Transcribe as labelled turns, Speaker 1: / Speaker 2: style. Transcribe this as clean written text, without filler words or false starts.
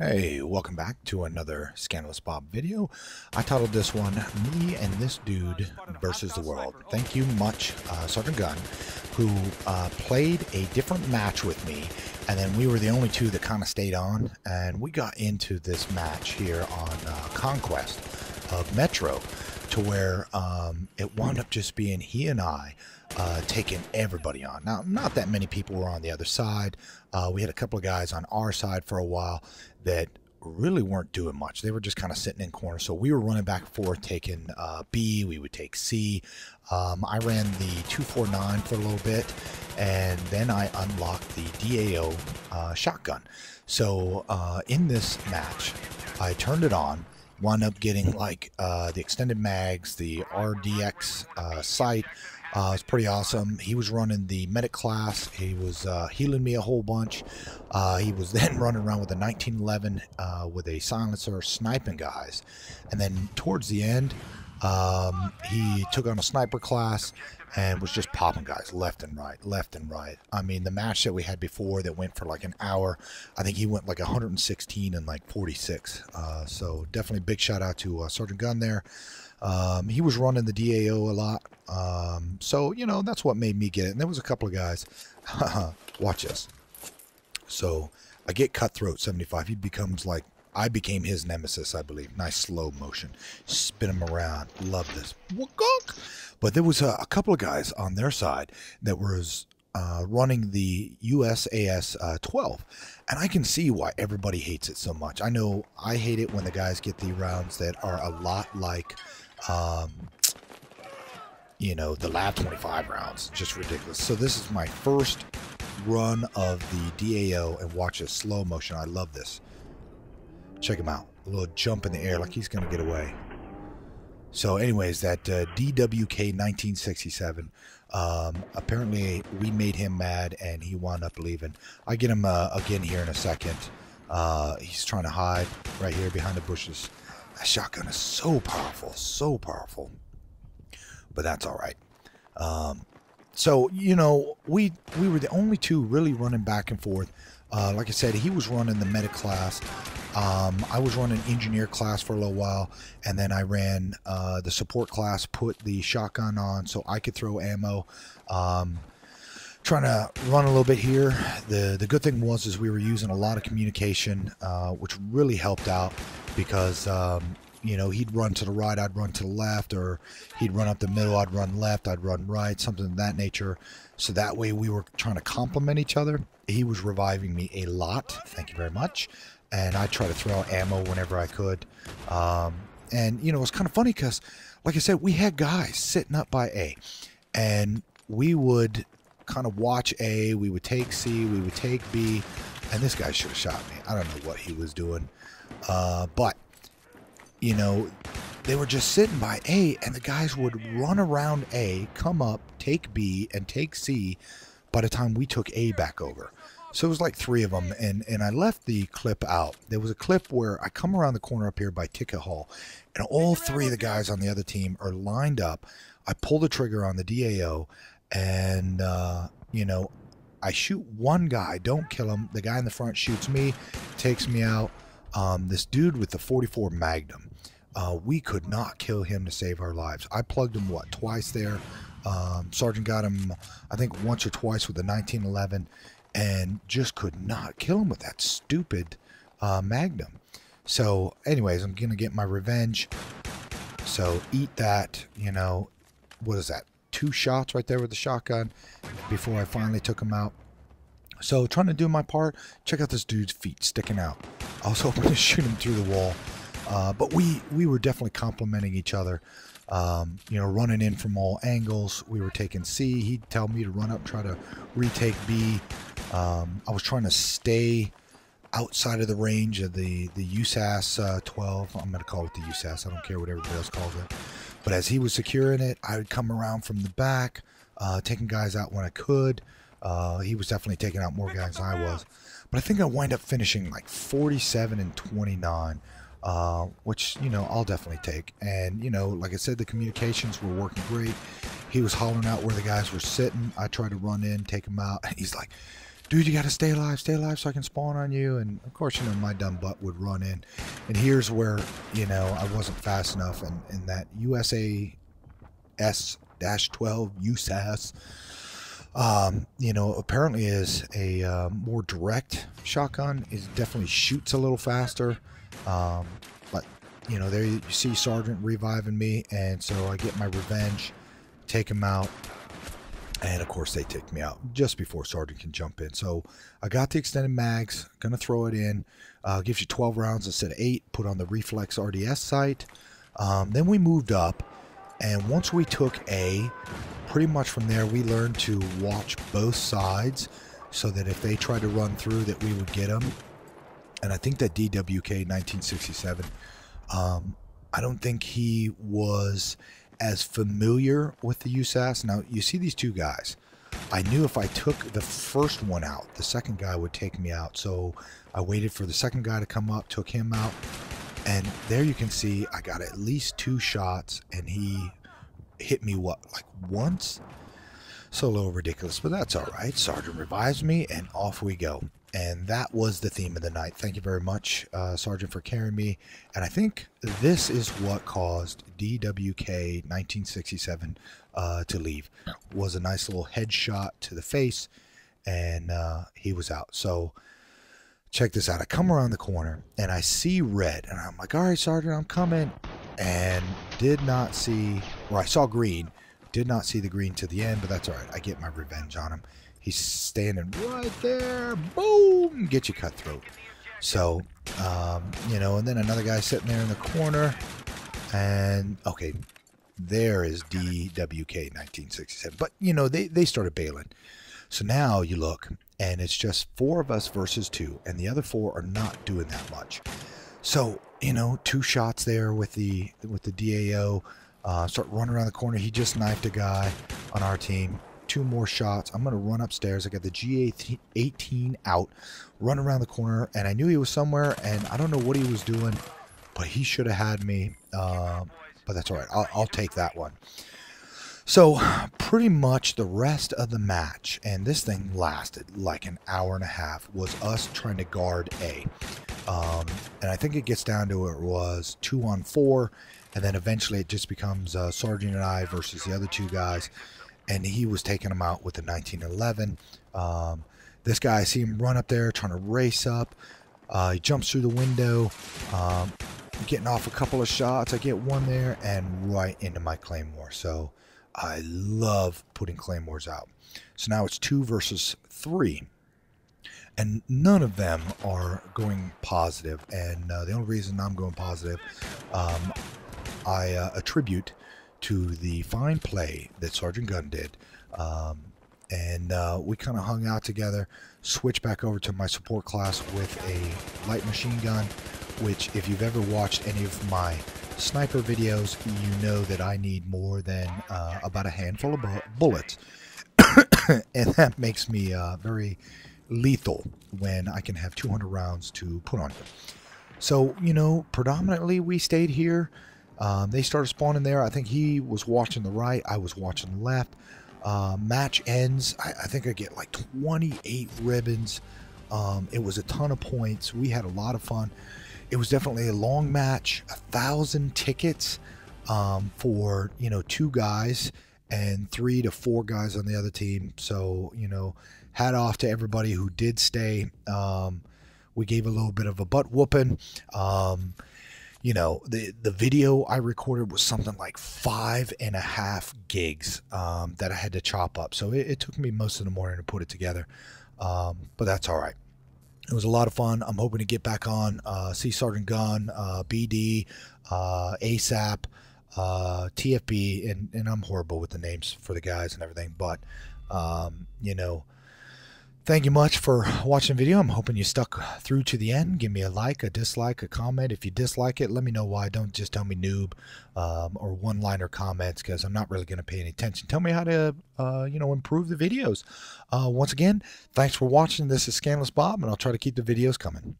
Speaker 1: Hey, welcome back to another Scandalous Bob video. I titled this one, Me and This Dude versus the World. Thank you much, Sergeant Gunn, who played a different match with me, and then we were the only two that kind of stayed on, and we got into this match here on Conquest of Metro, to where it wound up just being he and I taking everybody on. Now, not that many people were on the other side. We had a couple of guys on our side for a while that really weren't doing much. They were just kind of sitting in corners. So we were running back and forth, taking B, we would take C. I ran the 249 for a little bit, and then I unlocked the DAO shotgun. So in this match, I turned it on, wound up getting like the extended mags, the RDX sight. It's pretty awesome. He was running the medic class. He was healing me a whole bunch. He was then running around with a 1911 with a silencer sniping guys. And then towards the end, he took on a sniper class and was just popping guys left and right, left and right. I mean, the match that we had before that went for like an hour, I think he went like 116 and like 46. So definitely big shout out to Sergeant Gunn there. He was running the DAO a lot. So, you know, that's what made me get it. And there was a couple of guys. Watch this. So I get Cutthroat 75. He becomes like, I became his nemesis, I believe. Nice slow motion. Spin him around. Love this. But there was a couple of guys on their side that was running the USAS 12. And I can see why everybody hates it so much. I know I hate it when the guys get the rounds that are a lot like, you know, the Lab 25 rounds. Just ridiculous. So this is my first run of the DAO, and watch this slow motion. I love this. Check him out. A little jump in the air like he's going to get away. So anyways, that DWK 1967, apparently we made him mad and he wound up leaving. I get him again here in a second. He's trying to hide right here behind the bushes. That shotgun is so powerful, so powerful. But that's all right. So, you know, we were the only two really running back and forth. Like I said, he was running the medic class. I was running engineer class for a little while, and then I ran the support class, put the shotgun on so I could throw ammo. Trying to run a little bit here. The good thing was we were using a lot of communication, which really helped out because you know, he'd run to the right, I'd run to the left, or he'd run up the middle, I'd run left, I'd run right, something of that nature. So that way we were trying to complement each other. He was reviving me a lot, thank you very much, and I try to throw out ammo whenever I could. And you know, it's kind of funny because, like I said, we had guys sitting up by A, and we would kind of watch A, we would take C, we would take B, and this guy should have shot me. I don't know what he was doing, but you know, they were just sitting by A, and the guys would run around A, come up, take B, and take C by the time we took A back over. So it was like three of them, and I left the clip out. There was a clip where I come around the corner up here by Ticket Hall, and all three of the guys on the other team are lined up. I pull the trigger on the DAO, and, you know, I shoot one guy, don't kill him. The guy in the front shoots me, takes me out. This dude with the 44 Magnum, we could not kill him to save our lives. I plugged him, what, twice there. Sergeant got him, I think, once or twice with the 1911, and just could not kill him with that stupid Magnum. So anyways, I'm gonna get my revenge. So eat that, you know. What is that, 2 shots right there with the shotgun before I finally took him out. So trying to do my part. Check out this dude's feet sticking out. I was hoping to shoot him through the wall, but we were definitely complimenting each other. You know, running in from all angles. We were taking C. He'd tell me to run up and try to retake B. I was trying to stay outside of the range of the USAS 12. I'm going to call it the USAS. I don't care what everybody else calls it. But as he was securing it, I would come around from the back, taking guys out when I could. He was definitely taking out more guys than I was. But I think I wind up finishing like 47 and 29, which, you know, I'll definitely take. And, you know, like I said, the communications were working great. He was hollering out where the guys were sitting. I tried to run in, take him out. And he's like, dude, you got to stay alive so I can spawn on you. And of course, you know, my dumb butt would run in. And here's where, you know, I wasn't fast enough. And that USA S-12 USAS, you know, apparently is a more direct shotgun. It definitely shoots a little faster. But, you know, there you see Sergeant reviving me. And so I get my revenge, take him out. And of course they take me out just before Sergeant can jump in. So I got the extended mags, gonna throw it in. Gives you 12 rounds instead of 8. Put on the reflex RDS sight. Then we moved up, and once we took A, pretty much from there we learned to watch both sides, so that if they tried to run through, that we would get them. And I think that DWK 1967, I don't think he was as familiar with the USAS. Now, you see these two guys. I knew if I took the first one out, the second guy would take me out. So I waited for the second guy to come up, took him out. And there you can see I got at least 2 shots, and he hit me, what, like once? So a little ridiculous, but that's all right. Sergeant revives me, and off we go. And that was the theme of the night. Thank you very much, Sergeant, for carrying me. And I think this is what caused DWK 1967 to leave. Was a nice little headshot to the face, and he was out. So check this out. I come around the corner, and I see red. And I'm like, all right, Sergeant, I'm coming. And did not see, or I saw green. Did not see the green to the end, but that's all right. I get my revenge on him. He's standing right there. Boom! Get you cutthroat. So, you know, and then another guy sitting there in the corner. And, okay, there is DWK 1967. But, you know, they started bailing. So now you look, and it's just 4 of us versus 2. And the other 4 are not doing that much. So, you know, 2 shots there with the DAO. Start running around the corner. He just knifed a guy on our team. 2 more shots. I'm going to run upstairs. I got the G18 out, run around the corner, and I knew he was somewhere, and I don't know what he was doing, but he should have had me. But that's all right. I'll take that one. So pretty much the rest of the match, and this thing lasted like an hour and a half, was us trying to guard A. And I think it gets down to it was 2-on-4, and then eventually it just becomes Sergeant and I versus the other 2 guys. And he was taking them out with the 1911. This guy, I see him run up there trying to race up. He jumps through the window, getting off a couple of shots. I get one there and right into my claymore. So I love putting claymores out. So now it's 2 versus 3. And none of them are going positive. And the only reason I'm going positive, I attribute to the fine play that Sergeant Gun did. And we kind of hung out together, switched back over to my support class with a light machine gun, which if you've ever watched any of my sniper videos, you know that I need more than about a handful of bullets. And that makes me very lethal when I can have 200 rounds to put on you. So, you know, predominantly we stayed here. They started spawning there. I think he was watching the right. I was watching the left. Match ends. I think I get like 28 ribbons. It was a ton of points. We had a lot of fun. It was definitely a long match. 1,000 tickets for, you know, 2 guys and 3 to 4 guys on the other team. So, you know, hat off to everybody who did stay. We gave a little bit of a butt whooping. You know, the video I recorded was something like 5.5 gigs that I had to chop up. So it took me most of the morning to put it together. But that's all right. It was a lot of fun. I'm hoping to get back on, see Sergeant Gun, BD, ASAP, TFB, and I'm horrible with the names for the guys and everything. But, you know, thank you much for watching the video. I'm hoping you stuck through to the end. Give me a like, a dislike, a comment. If you dislike it, let me know why. Don't just tell me noob or one-liner comments, because I'm not really going to pay any attention. Tell me how to, you know, improve the videos. Once again, thanks for watching. This is Scanless Bob, and I'll try to keep the videos coming.